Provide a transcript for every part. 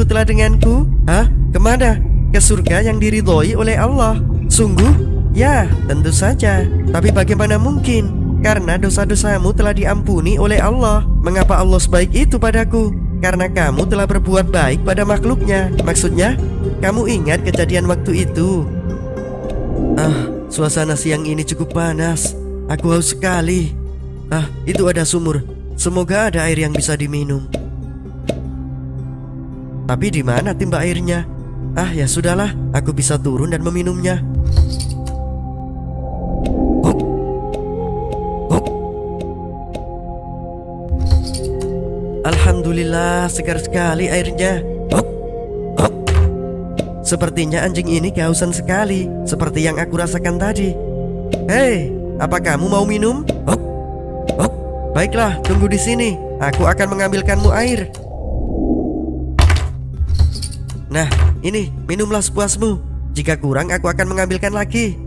telah denganku? Hah? Kemana? Ke surga yang diridhoi oleh Allah. Sungguh? Ya, tentu saja. Tapi bagaimana mungkin? Karena dosa-dosamu telah diampuni oleh Allah. Mengapa Allah sebaik itu padaku? Karena kamu telah berbuat baik pada makhluknya. Maksudnya, kamu ingat kejadian waktu itu? Suasana siang ini cukup panas. Aku haus sekali. Itu ada sumur. Semoga ada air yang bisa diminum. Tapi di mana timba airnya? Ya sudahlah, aku bisa turun dan meminumnya. Alhamdulillah, segar sekali airnya. Sepertinya anjing ini kehausan sekali, seperti yang aku rasakan tadi. Hei, apa kamu mau minum? Baiklah, tunggu di sini. Aku akan mengambilkanmu air. Nah, ini, minumlah sepuasmu. Jika kurang, aku akan mengambilkan lagi.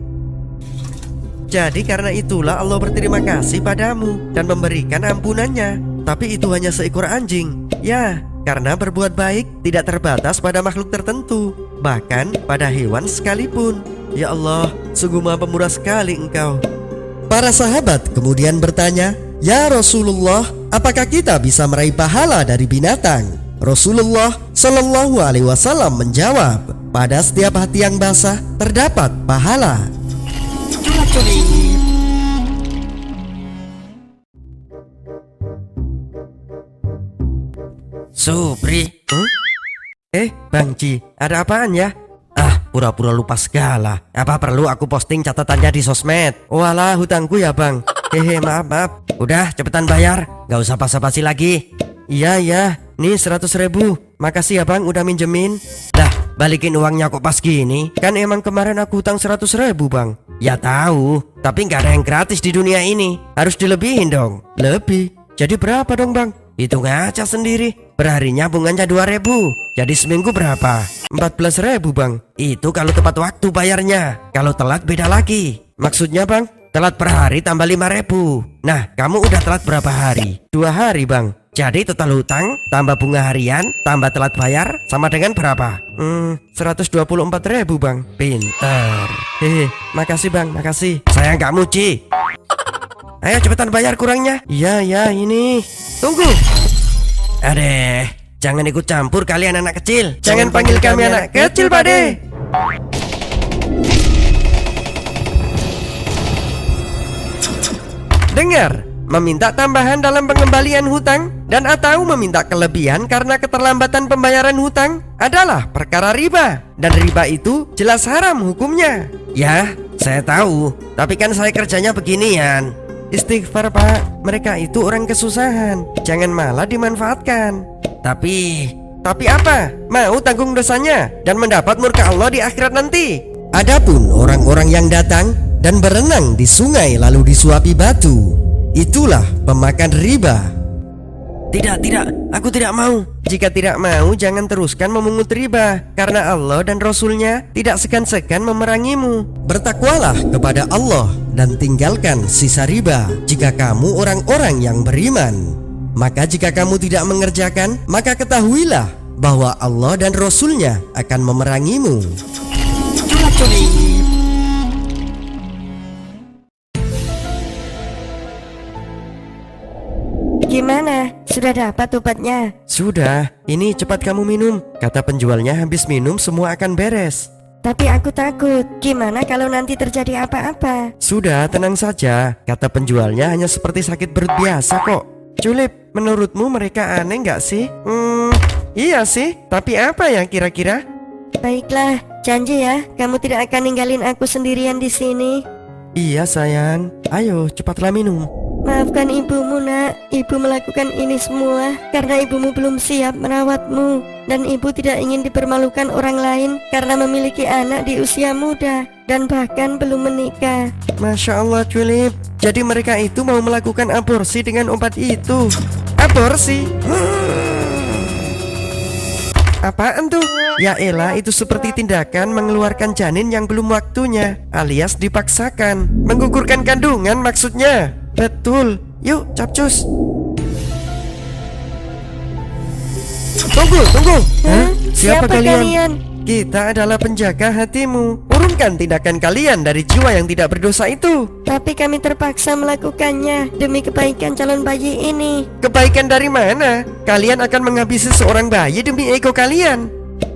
Jadi karena itulah Allah berterima kasih padamu dan memberikan ampunannya. Tapi itu hanya seekor anjing. Ya, karena berbuat baik tidak terbatas pada makhluk tertentu, bahkan pada hewan sekalipun. Ya Allah, sungguh maha pemurah sekali Engkau. Para sahabat kemudian bertanya, "Ya Rasulullah, apakah kita bisa meraih pahala dari binatang?" Rasulullah Shallallahu Alaihi Wasallam menjawab, "Pada setiap hati yang basah terdapat pahala." Supri. Bang Ji, ada apaan ya? Pura-pura lupa segala. Apa perlu aku posting catatannya di sosmed? Walah, hutangku ya bang. Maaf. Udah, cepetan bayar. Gak usah basa-basi lagi. Iya, nih 100.000. Makasih ya bang, udah minjemin. Lah, balikin uangnya kok pas gini? Kan emang kemarin aku hutang 100.000 bang. Ya tahu, tapi gak ada yang gratis di dunia ini. Harus dilebihin dong. Lebih? Jadi berapa dong bang? Hitung aja sendiri. Perharinya bunganya 2.000. Jadi seminggu berapa? 14.000 bang. Itu kalau tepat waktu bayarnya. Kalau telat beda lagi. Maksudnya bang, telat per hari tambah 5.000. Nah, kamu udah telat berapa hari? 2 hari bang. Jadi total hutang tambah bunga harian tambah telat bayar sama dengan berapa? 124.000 bang. Pintar. Makasih bang, makasih. Saya nggak muji. Ayo cepetan bayar kurangnya. Iya, ini. Tunggu. Adeh, jangan ikut campur kalian anak kecil. Jangan panggil kami anak kecil, Pade. Dengar, meminta tambahan dalam pengembalian hutang dan atau meminta kelebihan karena keterlambatan pembayaran hutang adalah perkara riba. Dan riba itu jelas haram hukumnya. Ya, saya tahu, tapi kan saya kerjanya beginian. Istighfar pak, mereka itu orang kesusahan. Jangan malah dimanfaatkan. Tapi apa? Mau tanggung dosanya dan mendapat murka Allah di akhirat nanti. Adapun orang-orang yang datang dan berenang di sungai lalu disuapi batu, itulah pemakan riba. Tidak, aku tidak mau. Jika tidak mau, jangan teruskan memungut riba, karena Allah dan Rasulnya tidak segan-segan memerangimu. Bertakwalah kepada Allah dan tinggalkan sisa riba jika kamu orang-orang yang beriman. Maka jika kamu tidak mengerjakan, maka ketahuilah bahwa Allah dan Rasulnya akan memerangimu. Gimana? Sudah dapat obatnya? Sudah, ini cepat kamu minum. Kata penjualnya habis minum semua akan beres. Tapi aku takut. Gimana kalau nanti terjadi apa-apa? Sudah, tenang saja. Kata penjualnya hanya seperti sakit perut biasa kok. Julip, menurutmu mereka aneh nggak sih? Iya sih, tapi apa ya kira-kira? Baiklah, janji ya, kamu tidak akan ninggalin aku sendirian di sini. Iya sayang, ayo cepatlah minum. Maafkan ibumu nak, ibu melakukan ini semua karena ibumu belum siap merawatmu. Dan ibu tidak ingin dipermalukan orang lain karena memiliki anak di usia muda dan bahkan belum menikah. Masya Allah Julip, jadi mereka itu mau melakukan aborsi dengan obat itu. Aborsi? Apaan tuh? Ya elah, itu seperti tindakan mengeluarkan janin yang belum waktunya, alias dipaksakan. Menggugurkan kandungan maksudnya. Betul, yuk capcus. Tunggu. Hah? Siapa kalian? Kita adalah penjaga hatimu. Urungkan tindakan kalian dari jiwa yang tidak berdosa itu. Tapi kami terpaksa melakukannya demi kebaikan calon bayi ini. Kebaikan dari mana? Kalian akan menghabisi seorang bayi demi ego kalian.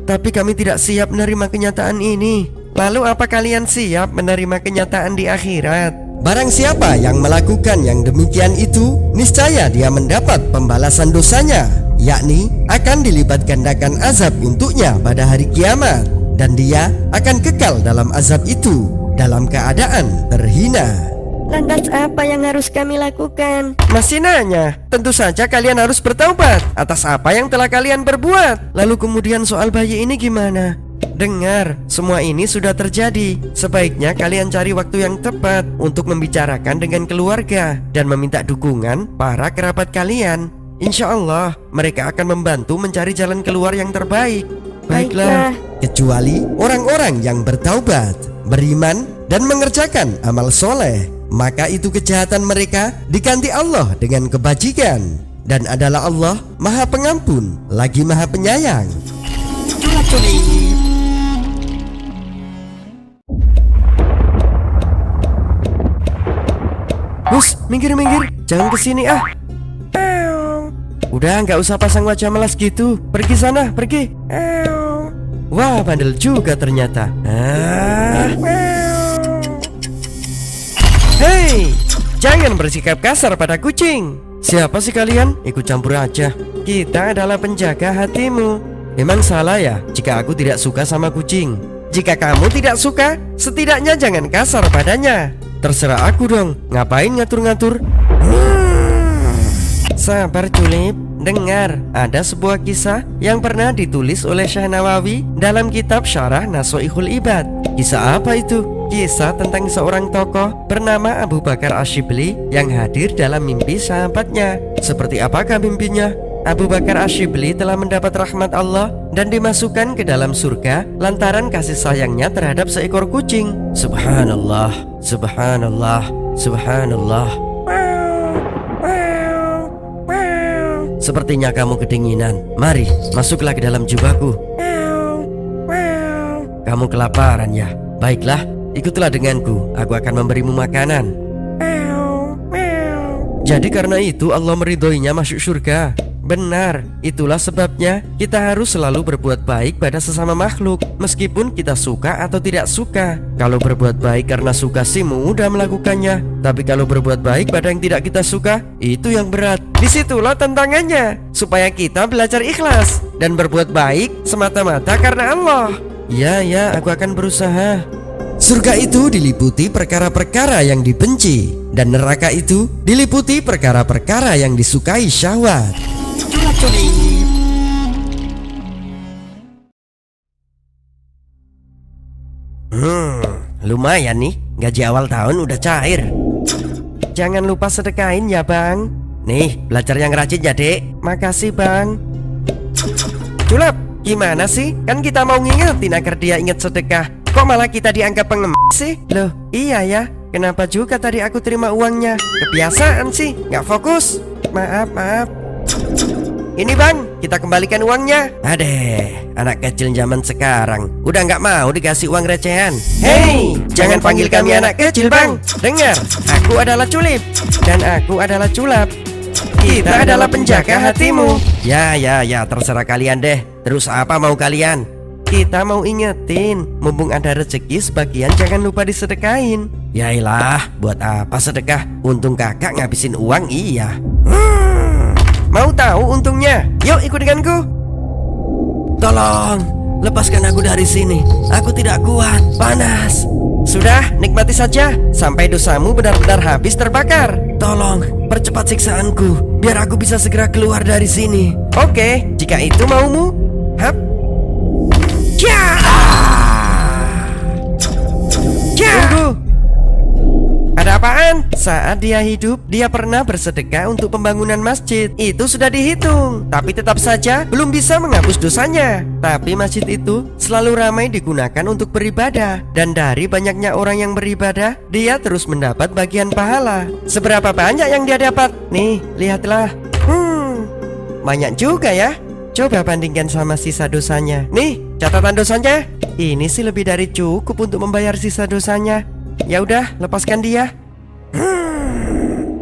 Tapi kami tidak siap menerima kenyataan ini. Lalu apa kalian siap menerima kenyataan di akhirat? Barang siapa yang melakukan yang demikian itu, niscaya dia mendapat pembalasan dosanya, yakni akan dilipat gandakan azab untuknya pada hari kiamat, dan dia akan kekal dalam azab itu dalam keadaan terhina. Lantas apa yang harus kami lakukan? Masih nanya? Tentu saja kalian harus bertaubat atas apa yang telah kalian perbuat. Lalu kemudian soal bayi ini gimana? Dengar, semua ini sudah terjadi. Sebaiknya kalian cari waktu yang tepat untuk membicarakan dengan keluarga dan meminta dukungan para kerabat kalian. Insya Allah mereka akan membantu mencari jalan keluar yang terbaik. Baiklah. Kecuali orang-orang yang bertaubat, beriman, dan mengerjakan amal soleh, maka itu kejahatan mereka diganti Allah dengan kebajikan. Dan adalah Allah Maha Pengampun lagi Maha Penyayang. Bus, minggir, jangan kesini ah. Udah nggak usah pasang wajah malas gitu. Pergi sana, pergi. Wah, bandel juga ternyata. Hei, jangan bersikap kasar pada kucing. Siapa sih kalian? Ikut campur aja. Kita adalah penjaga hatimu. Memang salah ya jika aku tidak suka sama kucing. Jika kamu tidak suka, setidaknya jangan kasar padanya. Terserah aku dong, ngapain ngatur-ngatur? Sabar Julip, dengar, ada sebuah kisah yang pernah ditulis oleh Syekh Nawawi dalam kitab Syarah Nashaikhul Ibad. Kisah apa itu? Kisah tentang seorang tokoh bernama Abu Bakar Asyibli yang hadir dalam mimpi sahabatnya. Seperti apakah mimpinya? Abu Bakar Asyibli telah mendapat rahmat Allah dan dimasukkan ke dalam surga lantaran kasih sayangnya terhadap seekor kucing. Subhanallah, subhanallah, subhanallah. Sepertinya kamu kedinginan. Mari, masuklah ke dalam jubahku. Kamu kelaparan ya? Baiklah, ikutlah denganku. Aku akan memberimu makanan. Jadi karena itu Allah meridhoinya masuk surga. Benar, itulah sebabnya kita harus selalu berbuat baik pada sesama makhluk, meskipun kita suka atau tidak suka. Kalau berbuat baik karena suka sih mudah melakukannya, tapi kalau berbuat baik pada yang tidak kita suka, itu yang berat. Disitulah tantangannya, supaya kita belajar ikhlas dan berbuat baik semata-mata karena Allah. Ya, aku akan berusaha. Surga itu diliputi perkara-perkara yang dibenci, dan neraka itu diliputi perkara-perkara yang disukai syahwat. Lumayan nih, gaji awal tahun udah cair. Jangan lupa sedekahin ya bang. Nih, belajar yang rajin ya dek. Makasih bang. Culap, gimana sih? Kan kita mau ngingetin agar dia ingat sedekah. Kok malah kita dianggap pengemis sih? Loh, iya ya. Kenapa juga tadi aku terima uangnya? Kebiasaan sih, nggak fokus. Maaf. Ini bang, kita kembalikan uangnya. Adeh, anak kecil zaman sekarang udah nggak mau dikasih uang recehan. Hei, jangan panggil kami anak kecil bang. Dengar, aku adalah Culip dan aku adalah Culap. Kita adalah penjaga hatimu. Ya, terserah kalian deh. Terus apa mau kalian? Kita mau ingetin, mumpung ada rezeki sebagian jangan lupa disedekahin. Yailah, buat apa sedekah? Untung kakak ngabisin uang iya. Mau tahu untungnya? Yuk ikut denganku. Tolong, lepaskan aku dari sini. Aku tidak kuat, panas. Sudah, nikmati saja sampai dosamu benar-benar habis terbakar. Tolong, percepat siksaanku biar aku bisa segera keluar dari sini. Oke, jika itu maumu. Hap. Tunggu. Ada apaan? Saat dia hidup, dia pernah bersedekah untuk pembangunan masjid. Itu sudah dihitung, tapi tetap saja belum bisa menghapus dosanya. Tapi masjid itu selalu ramai digunakan untuk beribadah. Dan dari banyaknya orang yang beribadah, dia terus mendapat bagian pahala. Seberapa banyak yang dia dapat? Nih, lihatlah. Banyak juga ya. Coba bandingkan sama sisa dosanya. Nih, catatan dosanya. Ini sih lebih dari cukup untuk membayar sisa dosanya. Ya udah, lepaskan dia.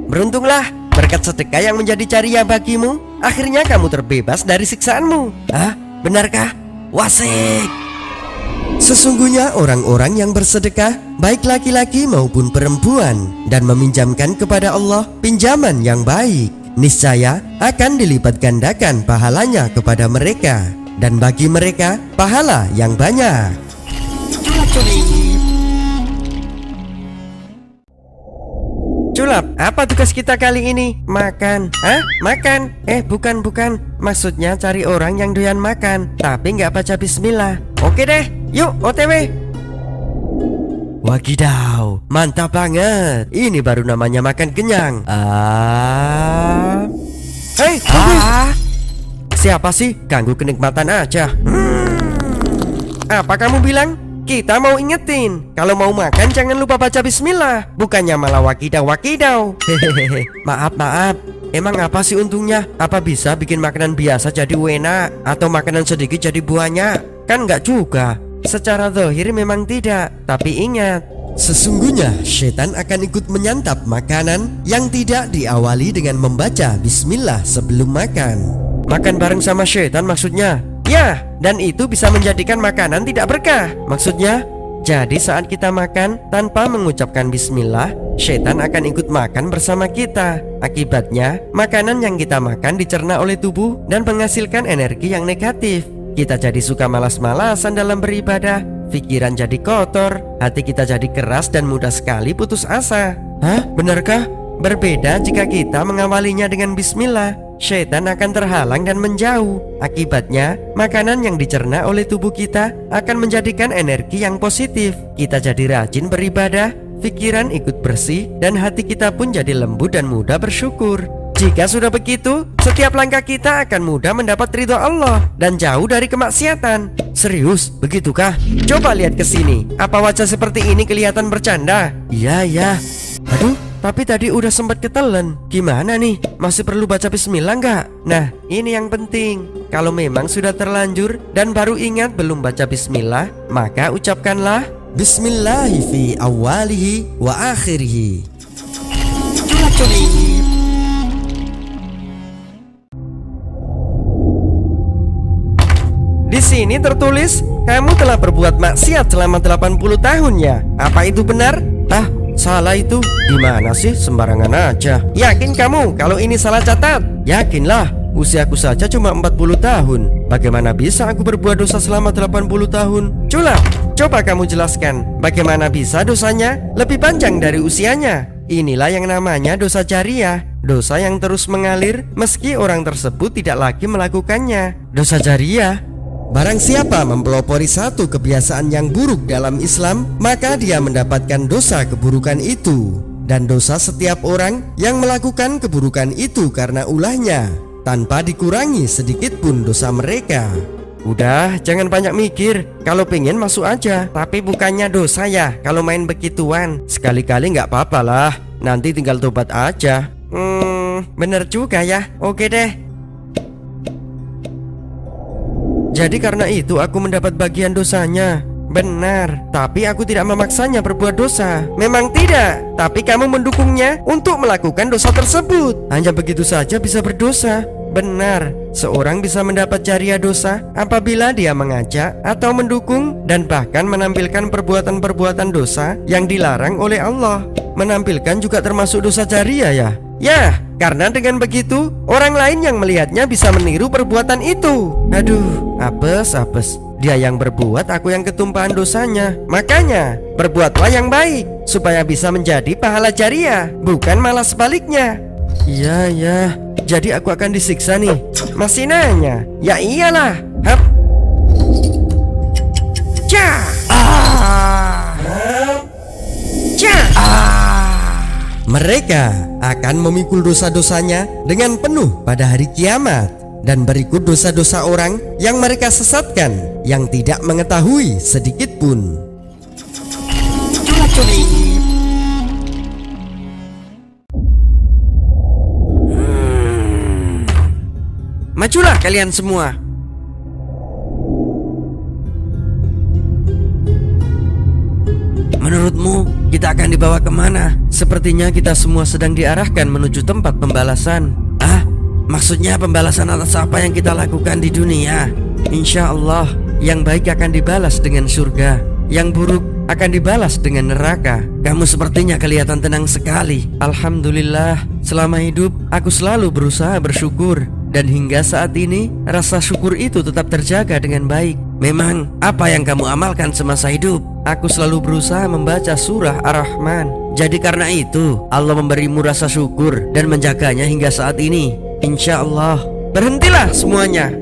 Beruntunglah, berkat sedekah yang menjadi caria bagimu, akhirnya kamu terbebas dari siksaanmu. Hah? Benarkah? Wasik. Sesungguhnya orang-orang yang bersedekah, baik laki-laki maupun perempuan, dan meminjamkan kepada Allah pinjaman yang baik, niscaya akan dilipat gandakan pahalanya kepada mereka, dan bagi mereka pahala yang banyak. Culap, apa tugas kita kali ini? Makan. Hah? Makan? Bukan. Maksudnya cari orang yang doyan makan, tapi nggak baca bismillah. Oke deh, yuk OTW. Wagidaw, mantap banget. Ini baru namanya makan kenyang. Tunggu. Siapa sih? Ganggu kenikmatan aja. Apa kamu bilang? Kita mau ingetin, kalau mau makan jangan lupa baca bismillah, bukannya malah wakidaw. Hehehe, maaf. Emang apa sih untungnya? Apa bisa bikin makanan biasa jadi enak? Atau makanan sedikit jadi banyak? Kan nggak juga. Secara zahir memang tidak. Tapi ingat, sesungguhnya setan akan ikut menyantap makanan yang tidak diawali dengan membaca bismillah sebelum makan. Makan bareng sama setan maksudnya? Ya, dan itu bisa menjadikan makanan tidak berkah. Maksudnya, jadi saat kita makan tanpa mengucapkan bismillah, setan akan ikut makan bersama kita. Akibatnya, makanan yang kita makan dicerna oleh tubuh dan menghasilkan energi yang negatif. Kita jadi suka malas-malasan dalam beribadah, pikiran jadi kotor, hati kita jadi keras dan mudah sekali putus asa. Hah? Benarkah? Berbeda jika kita mengawalinya dengan bismillah, setan akan terhalang dan menjauh. Akibatnya, makanan yang dicerna oleh tubuh kita akan menjadikan energi yang positif. Kita jadi rajin beribadah, pikiran ikut bersih, dan hati kita pun jadi lembut dan mudah bersyukur. Jika sudah begitu, setiap langkah kita akan mudah mendapat ridho Allah dan jauh dari kemaksiatan. Serius, begitukah? Coba lihat ke sini. Apa wajah seperti ini kelihatan bercanda? Iya. Aduh, tapi tadi udah sempat ketelan. Gimana nih? Masih perlu baca bismillah nggak? Nah, ini yang penting. Kalau memang sudah terlanjur dan baru ingat belum baca bismillah, maka ucapkanlah Bismillahi fi awalihi wa akhirihi. Di sini tertulis, kamu telah berbuat maksiat selama 80 tahun ya. Apa itu benar? Salah itu. Gimana sih? Sembarangan aja. Yakin kamu kalau ini salah catat? Yakinlah, usiaku saja cuma 40 tahun. Bagaimana bisa aku berbuat dosa selama 80 tahun? Coba kamu jelaskan, bagaimana bisa dosanya lebih panjang dari usianya? Inilah yang namanya dosa jariah. Dosa yang terus mengalir meski orang tersebut tidak lagi melakukannya. Dosa jariah. Barang siapa mempelopori satu kebiasaan yang buruk dalam Islam, maka dia mendapatkan dosa keburukan itu. Dan dosa setiap orang yang melakukan keburukan itu karena ulahnya, tanpa dikurangi sedikit pun dosa mereka. Udah, jangan banyak mikir. Kalau pengen masuk aja. Tapi bukannya dosa ya kalau main begituan. Sekali-kali nggak apa-apa lah. Nanti tinggal tobat aja. Bener juga ya. Oke deh. Jadi karena itu aku mendapat bagian dosanya. Benar, tapi aku tidak memaksanya berbuat dosa. Memang tidak, tapi kamu mendukungnya untuk melakukan dosa tersebut. Hanya begitu saja bisa berdosa. Benar, seorang bisa mendapat jariah dosa apabila dia mengajak atau mendukung dan bahkan menampilkan perbuatan-perbuatan dosa yang dilarang oleh Allah. Menampilkan juga termasuk dosa jariah ya? Ya, karena dengan begitu orang lain yang melihatnya bisa meniru perbuatan itu. Aduh, apes. Dia yang berbuat, aku yang ketumpahan dosanya. Makanya, berbuatlah yang baik supaya bisa menjadi pahala jariah, bukan malah sebaliknya. Iya, jadi aku akan disiksa nih. Masih nanya? Ya iyalah. Hap. Mereka akan memikul dosa-dosanya dengan penuh pada hari kiamat. Dan berikut dosa-dosa orang yang mereka sesatkan, yang tidak mengetahui sedikit pun. majulah kalian semua. Menurutmu, kita akan dibawa kemana? Sepertinya kita semua sedang diarahkan menuju tempat pembalasan. Ah, maksudnya pembalasan atas apa yang kita lakukan di dunia? Insya Allah, yang baik akan dibalas dengan surga, yang buruk akan dibalas dengan neraka. Kamu sepertinya kelihatan tenang sekali. Alhamdulillah, selama hidup aku selalu berusaha bersyukur, dan hingga saat ini rasa syukur itu tetap terjaga dengan baik. Memang apa yang kamu amalkan semasa hidup? Aku selalu berusaha membaca surah Ar-Rahman. Jadi karena itu Allah memberimu rasa syukur dan menjaganya hingga saat ini. Insya Allah. Berhentilah semuanya.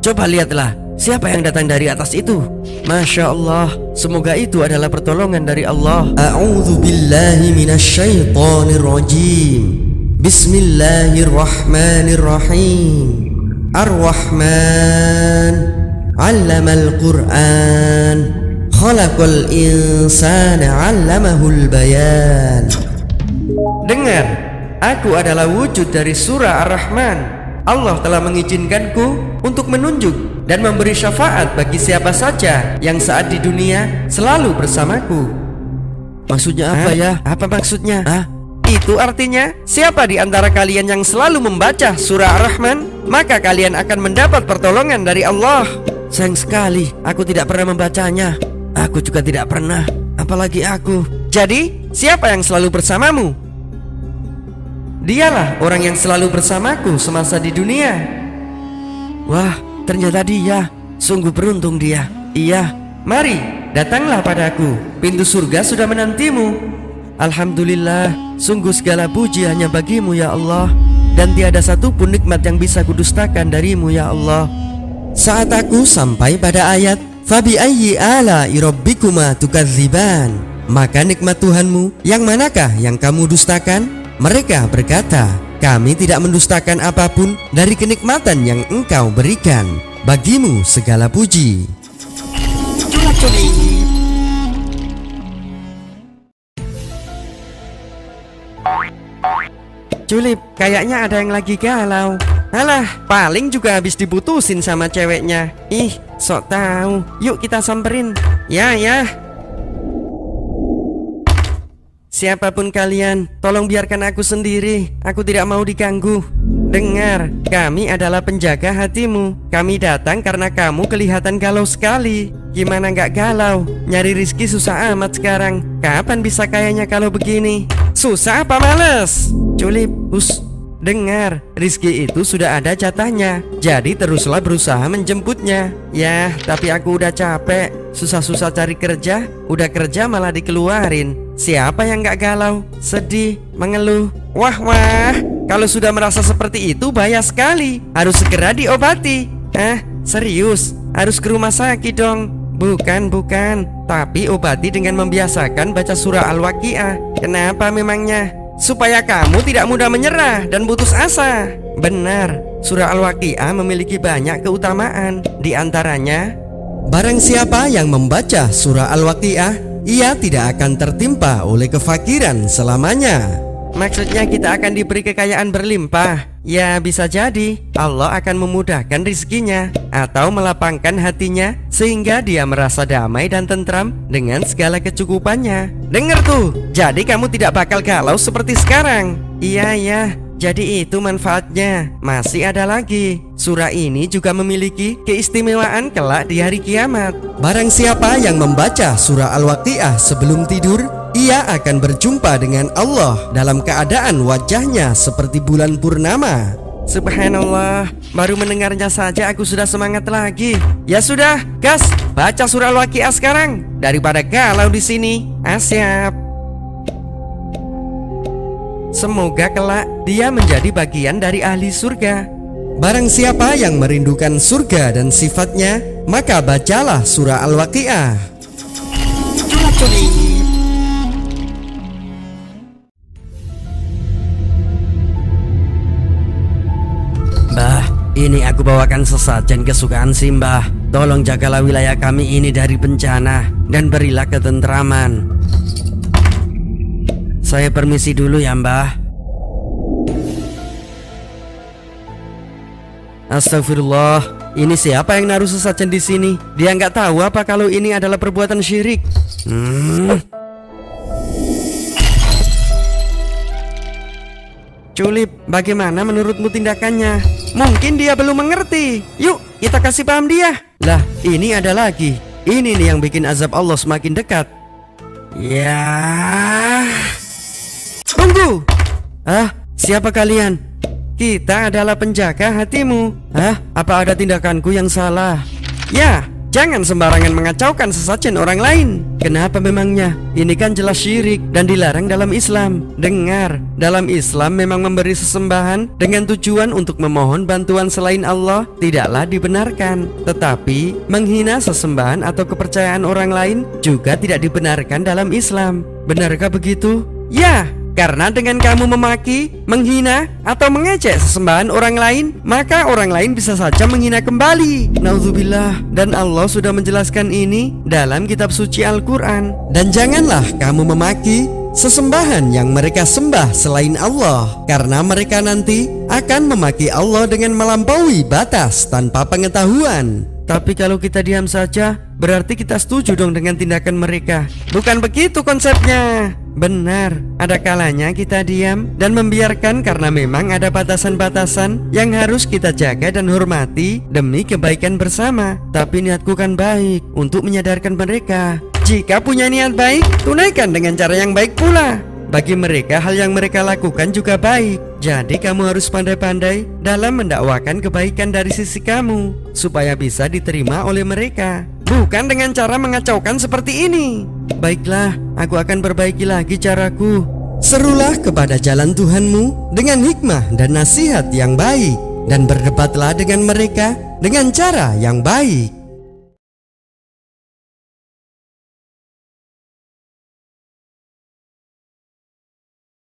Coba lihatlah, siapa yang datang dari atas itu? Masya Allah, semoga itu adalah pertolongan dari Allah. A'udzu billahi minasyaitonir rajim. Bismillahirrahmanirrahim. Ar-Rahman 'allamal Qur'an, khalaqal insana 'allamahul bayan. Dengar, aku adalah wujud dari surah Ar-Rahman. Allah telah mengizinkanku untuk menunjuk dan memberi syafaat bagi siapa saja yang saat di dunia selalu bersamaku. Maksudnya apa ya? Apa maksudnya? Itu artinya, siapa di antara kalian yang selalu membaca surah Ar-Rahman, maka kalian akan mendapat pertolongan dari Allah. Sayang sekali, aku tidak pernah membacanya. Aku juga tidak pernah, apalagi aku. Jadi, siapa yang selalu bersamamu? Dialah orang yang selalu bersamaku semasa di dunia. Wah, ternyata dia. Sungguh beruntung dia. Iya, mari, datanglah padaku. Pintu surga sudah menantimu. Alhamdulillah, sungguh segala puji hanya bagimu ya Allah, dan tiada satupun nikmat yang bisa kudustakan darimu ya Allah. Saat aku sampai pada ayat Fabi ayyi ala'i rabbikuma tukadziban, maka nikmat Tuhanmu yang manakah yang kamu dustakan? Mereka berkata, kami tidak mendustakan apapun dari kenikmatan yang Engkau berikan. Bagimu segala puji. Julip, kayaknya ada yang lagi galau. Alah, paling juga habis diputusin sama ceweknya. Ih, sok tahu. Yuk kita samperin. Ya. Siapapun kalian, tolong biarkan aku sendiri. Aku tidak mau diganggu. Dengar, kami adalah penjaga hatimu. Kami datang karena kamu kelihatan galau sekali. Gimana nggak galau? Nyari rizki susah amat sekarang. Kapan bisa kayaknya kalau begini? Susah apa males? Julip, dengar, rizki itu sudah ada jatahnya. Jadi teruslah berusaha menjemputnya. Ya, tapi aku udah capek. Susah-susah cari kerja, udah kerja malah dikeluarin. Siapa yang gak galau, sedih, mengeluh? Wah, kalau sudah merasa seperti itu bahaya sekali. Harus segera diobati. Serius? Harus ke rumah sakit dong? Bukan. Tapi obati dengan membiasakan baca surah Al-Waqiah. Kenapa memangnya? Supaya kamu tidak mudah menyerah dan putus asa. Benar, surah Al-Waqiah memiliki banyak keutamaan. Di antaranya, barang siapa yang membaca surah Al-Waqiah, ia tidak akan tertimpa oleh kefakiran selamanya. Maksudnya kita akan diberi kekayaan berlimpah. Ya, bisa jadi Allah akan memudahkan rizkinya atau melapangkan hatinya sehingga dia merasa damai dan tentram dengan segala kecukupannya. Dengar tuh, jadi kamu tidak bakal galau seperti sekarang. Iya, jadi itu manfaatnya. Masih ada lagi, surah ini juga memiliki keistimewaan kelak di hari kiamat. Barang siapa yang membaca surah Al-Waqiah sebelum tidur, ia akan berjumpa dengan Allah dalam keadaan wajahnya seperti bulan purnama. Subhanallah, baru mendengarnya saja aku sudah semangat lagi. Ya sudah, gas, baca surah Al-Waqiah sekarang daripada galau di sini. Siap. Semoga kelak dia menjadi bagian dari ahli surga. Barang siapa yang merindukan surga dan sifatnya, maka bacalah surah Al-Waqiah. Mbah, ini aku bawakan sesajen kesukaan Simbah. Tolong jagalah wilayah kami ini dari bencana dan berilah ketentraman. Saya permisi dulu ya, Mbah. Astagfirullah, ini siapa yang naruh sesajen di sini? Dia nggak tahu apa kalau ini adalah perbuatan syirik. Culip, bagaimana menurutmu tindakannya? Mungkin dia belum mengerti. Yuk, kita kasih paham dia. Lah, ini ada lagi. Ini nih yang bikin azab Allah semakin dekat. Ya. Tunggu. Siapa kalian? Kita adalah penjaga hatimu. Apa ada tindakanku yang salah? Ya, jangan sembarangan mengacaukan sesajen orang lain. Kenapa memangnya? Ini kan jelas syirik dan dilarang dalam Islam. Dengar, dalam Islam memang memberi sesembahan dengan tujuan untuk memohon bantuan selain Allah tidaklah dibenarkan. Tetapi menghina sesembahan atau kepercayaan orang lain juga tidak dibenarkan dalam Islam. Benarkah begitu? Ya. Karena dengan kamu memaki, menghina, atau mengejek sesembahan orang lain, maka orang lain bisa saja menghina kembali. Naudzubillah. Dan Allah sudah menjelaskan ini dalam kitab suci Al-Quran. Dan janganlah kamu memaki sesembahan yang mereka sembah selain Allah, karena mereka nanti akan memaki Allah dengan melampaui batas tanpa pengetahuan. Tapi kalau kita diam saja, berarti kita setuju dong dengan tindakan mereka. Bukan begitu konsepnya. Benar, ada kalanya kita diam dan membiarkan karena memang ada batasan-batasan yang harus kita jaga dan hormati demi kebaikan bersama. Tapi niatku kan baik untuk menyadarkan mereka. Jika punya niat baik, tunaikan dengan cara yang baik pula. Bagi mereka hal yang mereka lakukan juga baik. Jadi kamu harus pandai-pandai dalam mendakwakan kebaikan dari sisi kamu supaya bisa diterima oleh mereka, bukan dengan cara mengacaukan seperti ini. Baiklah, aku akan perbaiki lagi caraku. Serulah kepada jalan Tuhanmu dengan hikmah dan nasihat yang baik, dan berdebatlah dengan mereka dengan cara yang baik.